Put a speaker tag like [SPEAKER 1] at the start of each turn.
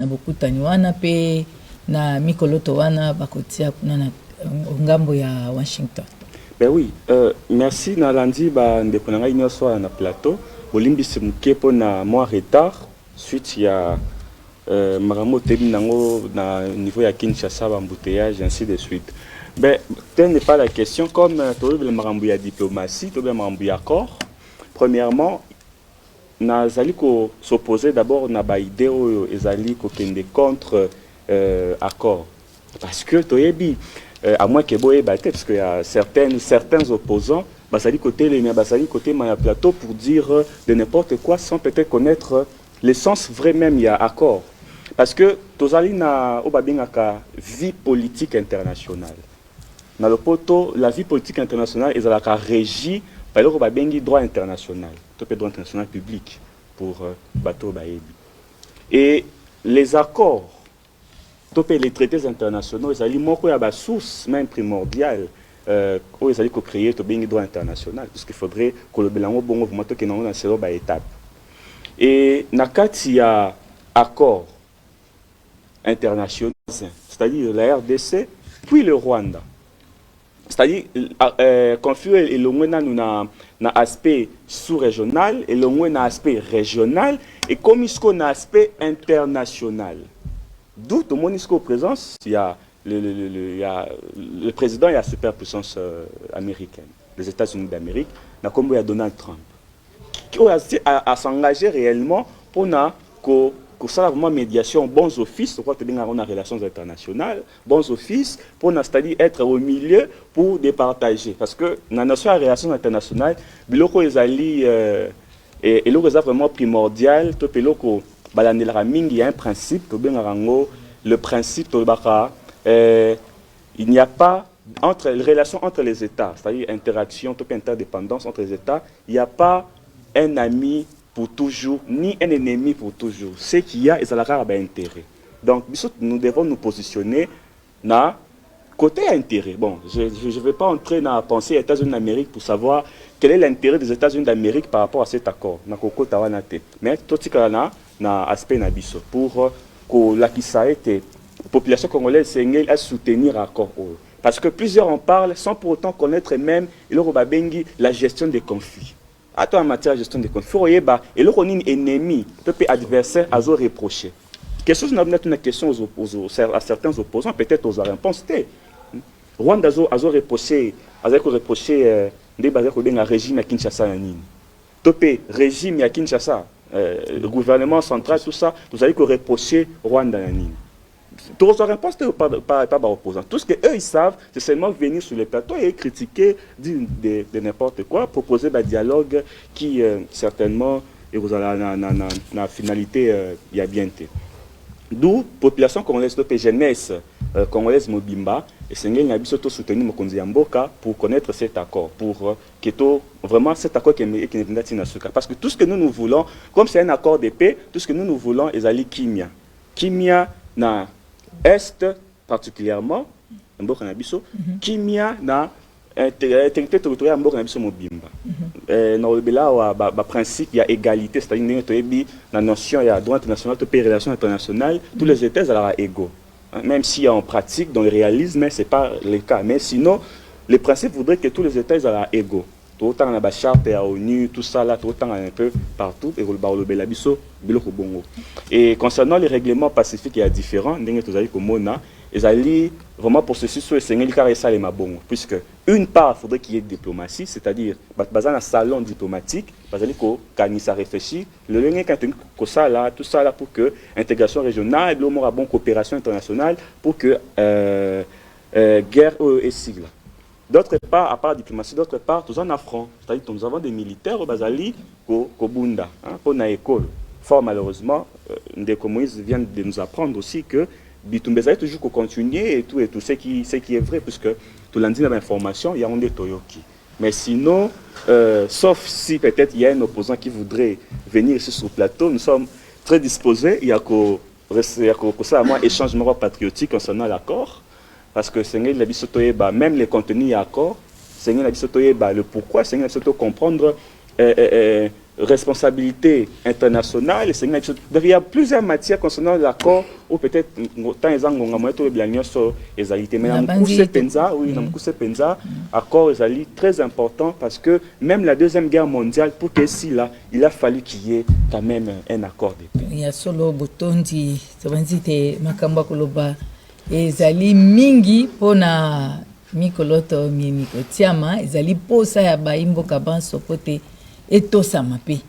[SPEAKER 1] na bokutani wana pe na mikoloto wana bakotia kuna na ngambo ya Washington.
[SPEAKER 2] Ben oui, merci Nalandi ndeko na ngai nyonso na plateau bolimbisi muke po na moi retard suite ya makambo tebi nango na niveau ya Kinshasa embouteillage ainsi de suite. Ben tel n'est pas la question comme le makambo ya diplomatie, to bien makambo ya accord. Premièrement, nazali ko s'opposer d'abord na ba idée oyo ezali ko kende contre accord parce que toyebi à moins que boye batte parce que y a certains opposants basali côté les basali côté ma plateau pour dire de n'importe quoi sans peut-être connaître l'essence vrai même il y a accord parce que tozali na obabingaka vie politique internationale na le poto la vie politique internationale ezalaka régie par le obabengi droit international topé droit international public pour bateau baebi et les accords topé les traités internationaux ezali moko ya ba source même primordiale où ezali ko créer to bengi droit international parce qu'il faudrait que le belango bongo vraiment to kenango na selo ba étape et nakati ya accord international c'est-à-dire la RDC puis le Rwanda. C'est-à-dire, confus et le moins na aspect sous-régional et le moins na aspect régional et comme il y a un aspect international. D'où tout le monde est présence, il y a le président et la superpuissance américaine, les États-Unis d'Amérique, comme il y a Donald Trump, qui a s'engager réellement pour ça vraiment médiation, bons offices, on a relations internationales, bons offices, pour c'est-à-dire être au milieu pour départager. Parce que dans la relations internationales, biloko ezali et l'oko est vraiment primordial, to peloko balandela mingi, il y a un principe, le principe il n'y a pas entre les relations entre les États, c'est-à-dire interaction, interdépendance entre les États, il n'y a pas un ami pour toujours, ni un ennemi pour toujours. Ce qu'il y a, ils ont intérêt. Donc, nous devons nous positionner na côté intérêt. Bon, je ne vais pas entrer dans la pensée des États-Unis d'Amérique pour savoir quel est l'intérêt des États-Unis d'Amérique par rapport à cet accord. Mais tout ce qu'on a, na aspect nabiso pour que la population congolaise à soutenir l'accord. Parce que plusieurs en parlent sans pour autant connaître même la gestion des conflits. En matière de gestion des conflits, et le ennemi, adversaire, à reprocher. Quelque chose n'a pas une question à certains opposants, peut-être aux réponses. Rwanda a reproché le régime à Kinshasa. Topé régime à Kinshasa, le gouvernement central, tout ça, vous allez reprocher Rwanda. Tous les réponses pas opposants. Tout ce qu'eux ils savent, c'est seulement venir sur les plateaux et critiquer de n'importe quoi, proposer un dialogue qui certainement et vous allez la finalité il y a bien été. D'où population congolaise de jeunesse congolaise mobimba et Seigneur n'a surtout soutenu Mokonzi Mboka pour connaître cet accord, pour que vraiment cet accord qui est parce que tout ce que nous voulons, comme c'est un accord de paix, tout ce que nous voulons est ali kimia. Kimia na Est particulièrement, Mboka na biso, kimia na intégrité territoriale Mboka na biso mobimba. Na obela wa ba principe il y a égalité, c'est-à-dire la notion il y a droit international, les relations internationales, tous les États sont égaux. Même si en pratique, dans le réalisme, ce n'est pas le cas. Mais sinon, les principes voudraient que tous les États soient égaux. Tout autant dans la charte à l'ONU, tout ça là, tout autant un peu partout. Et concernant les règlements pacifiques, il y a différents. Vraiment pour ceci, puisque une part, il faudrait qu'il y ait diplomatie, c'est-à-dire dans un salon diplomatique, ça réfléchit, le lien tout ça là pour que l'intégration régionale, la bonne coopération internationale, pour que guerre et sigle. D'autre part, à part la diplomatie, d'autre part, tous en affront. C'est-à-dire que nous avons des militaires au Bazali, au Bunda, pour la école. Fort malheureusement, Ndeko Moïse vient de nous apprendre aussi que Bitumbeza est toujours continuer et tout ce qui est vrai, puisque tout lundi dans l'information, il y a un Toyoki. Mais sinon, sauf si peut-être il y a un opposant qui voudrait venir ici sur le plateau, nous sommes très disposés. Il y a un échangement patriotique concernant l'accord. Parce que Seigneur même les contenus accords, Seigneur le pourquoi, Seigneur comprendre responsabilité internationale. Il y a plusieurs matières concernant l'accord, ou peut-être, tant ils ont accord est très important parce que même la Deuxième Guerre mondiale, pour que si là, il a fallu qu'il y ait quand même un accord de paix.
[SPEAKER 1] Il y a solo botondi, te makamba koloba, ezali mingi pona mikoloto mikotiama, ezali posa ya baimbo kabanso pote etosa mape.